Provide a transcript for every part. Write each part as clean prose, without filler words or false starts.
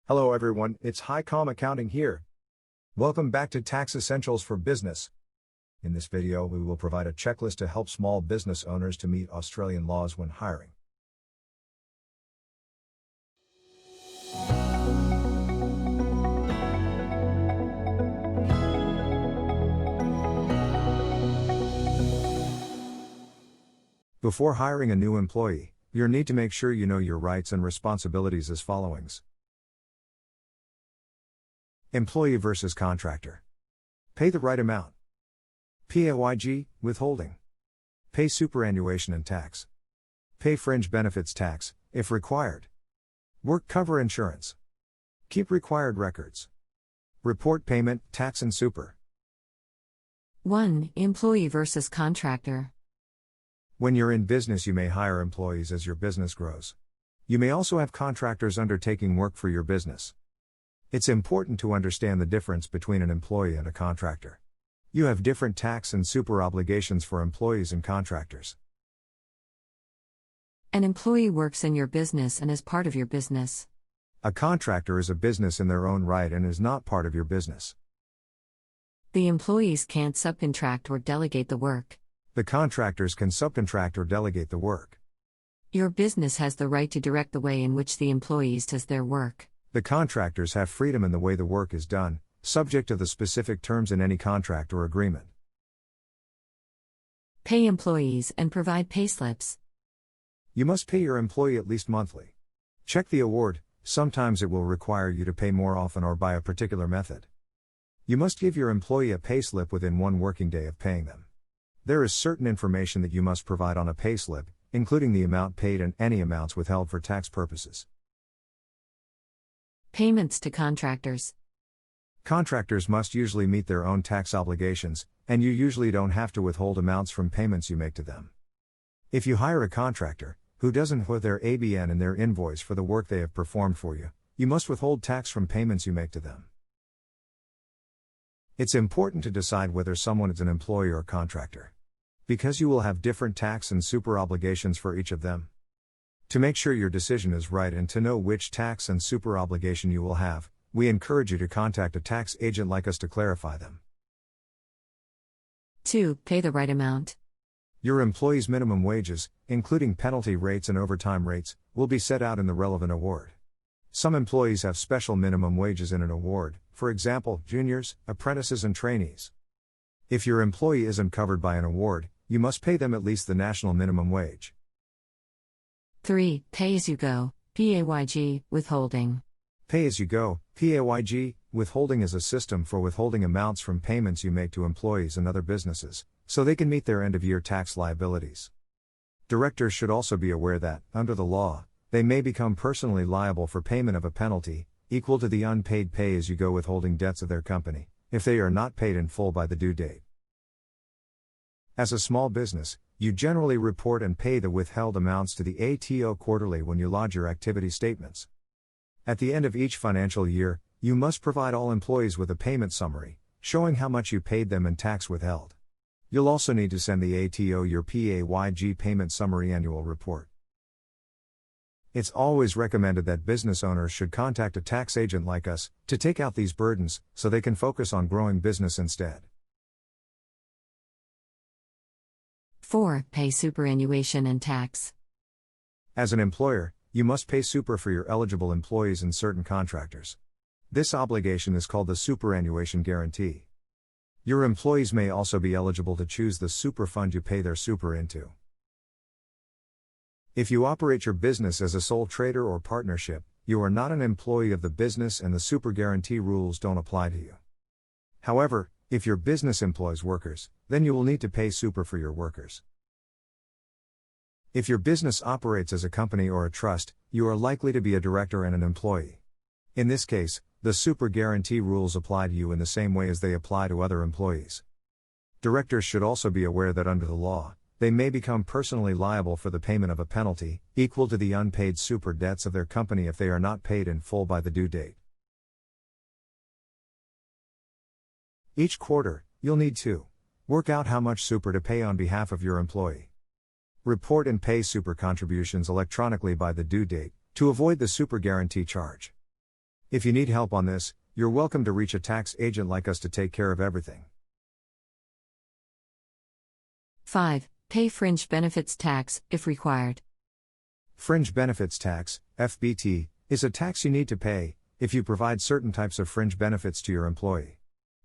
Hello everyone, it's HiCom Accounting here. Welcome back to Tax Essentials for Business. In this video, we will provide a checklist to help small business owners to meet Australian laws when hiring. Before hiring a new employee, you'll need to make sure you know your rights and responsibilities as follows. Employee versus contractor. Pay the right amount. PAYG, withholding. Pay superannuation and tax. Pay fringe benefits tax, if required. WorkCover insurance. Keep required records. Report payment, tax and super. 1. Employee versus contractor. When you're in business, you may hire employees as your business grows. You may also have contractors undertaking work for your business. It's important to understand the difference between an employee and a contractor. You have different tax and super obligations for employees and contractors. An employee works in your business and is part of your business. A contractor is a business in their own right and is not part of your business. The employees can't subcontract or delegate the work. The contractors can subcontract or delegate the work. Your business has the right to direct the way in which the employees does their work. The contractors have freedom in the way the work is done, subject to the specific terms in any contract or agreement. Pay employees and provide payslips. You must pay your employee at least monthly. Check the award, sometimes it will require you to pay more often or by a particular method. You must give your employee a payslip within 1 working day of paying them. There is certain information that you must provide on a payslip, including the amount paid and any amounts withheld for tax purposes. Payments to contractors. Contractors must usually meet their own tax obligations, and you usually don't have to withhold amounts from payments you make to them. If you hire a contractor, who doesn't put their ABN in their invoice for the work they have performed for you, you must withhold tax from payments you make to them. It's important to decide whether someone is an employee or contractor, because you will have different tax and super obligations for each of them. To make sure your decision is right and to know which tax and super obligation you will have, we encourage you to contact a tax agent like us to clarify them. 2. Pay the right amount. Your employee's minimum wages, including penalty rates and overtime rates, will be set out in the relevant award. Some employees have special minimum wages in an award, for example, juniors, apprentices and trainees. If your employee isn't covered by an award, you must pay them at least the national minimum wage. 3. Pay-as-you-go, PAYG, withholding. Pay-as-you-go, PAYG, withholding is a system for withholding amounts from payments you make to employees and other businesses, so they can meet their end-of-year tax liabilities. Directors should also be aware that, under the law, they may become personally liable for payment of a penalty, equal to the unpaid pay-as-you-go withholding debts of their company, if they are not paid in full by the due date. As a small business, you generally report and pay the withheld amounts to the ATO quarterly when you lodge your activity statements. At the end of each financial year, you must provide all employees with a payment summary, showing how much you paid them in tax withheld. You'll also need to send the ATO your PAYG payment summary annual report. It's always recommended that business owners should contact a tax agent like us to take out these burdens so they can focus on growing business instead. 4. Pay superannuation and tax. As an employer, you must pay super for your eligible employees and certain contractors. This obligation is called the superannuation guarantee. Your employees may also be eligible to choose the super fund you pay their super into. If you operate your business as a sole trader or partnership, you are not an employee of the business and the super guarantee rules don't apply to you. However, if your business employs workers, then you will need to pay super for your workers. If your business operates as a company or a trust, you are likely to be a director and an employee. In this case, the super guarantee rules apply to you in the same way as they apply to other employees. Directors should also be aware that under the law, they may become personally liable for the payment of a penalty, equal to the unpaid super debts of their company if they are not paid in full by the due date. Each quarter, you'll need to work out how much super to pay on behalf of your employee. Report and pay super contributions electronically by the due date, to avoid the super guarantee charge. If you need help on this, you're welcome to reach a tax agent like us to take care of everything. 5. Pay fringe benefits tax, if required. Fringe benefits tax, FBT, is a tax you need to pay if you provide certain types of fringe benefits to your employee.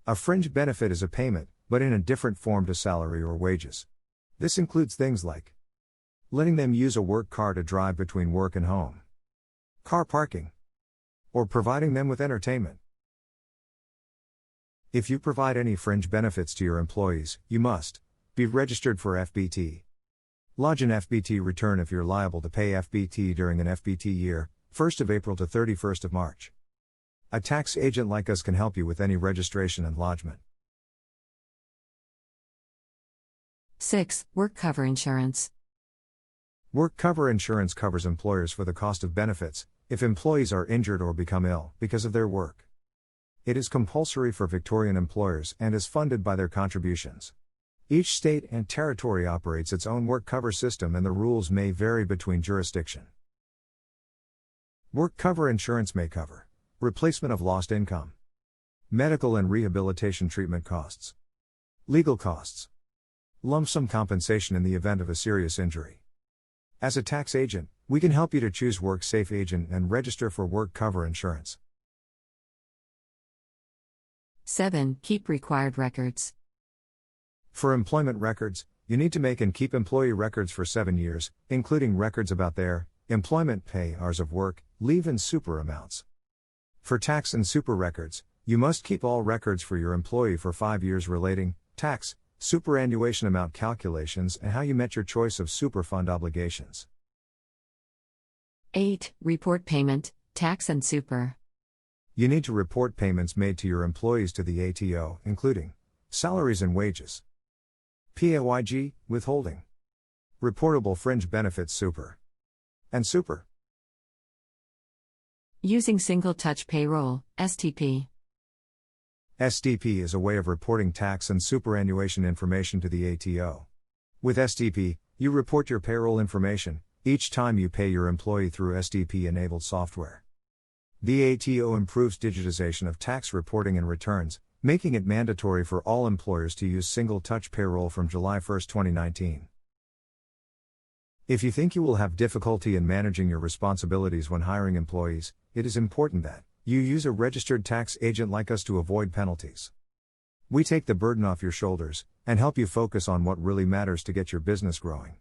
A fringe benefit is a payment, but in a different form to salary or wages. This includes things like letting them use a work car to drive between work and home, car parking, or providing them with entertainment. If you provide any fringe benefits to your employees, you must be registered for FBT. Lodge an FBT return if you're liable to pay FBT during an FBT year, 1st of April to 31st of March. A tax agent like us can help you with any registration and lodgement. 6. WorkCover insurance. WorkCover insurance covers employers for the cost of benefits if employees are injured or become ill because of their work. It is compulsory for Victorian employers and is funded by their contributions. Each state and territory operates its own WorkCover system and the rules may vary between jurisdiction. WorkCover insurance may cover replacement of lost income, medical and rehabilitation treatment costs, legal costs, lump sum compensation in the event of a serious injury. As a tax agent, we can help you to choose WorkSafe agent and register for WorkCover insurance. 7. Keep required records. For employment records, you need to make and keep employee records for 7 years, including records about their employment pay, hours of work, leave and super amounts. For tax and super records, you must keep all records for your employee for 5 years relating tax, superannuation amount calculations and how you met your choice of super fund obligations. 8. Report payment, tax and super. You need to report payments made to your employees to the ATO, including salaries and wages, PAYG, withholding, reportable fringe benefits super, and super. Using single-touch payroll, STP. STP is a way of reporting tax and superannuation information to the ATO. With STP, you report your payroll information each time you pay your employee through STP-enabled software. The ATO improves digitization of tax reporting and returns, making it mandatory for all employers to use single-touch payroll from July 1, 2019. If you think you will have difficulty in managing your responsibilities when hiring employees, it is important that you use a registered tax agent like us to avoid penalties. We take the burden off your shoulders and help you focus on what really matters to get your business growing.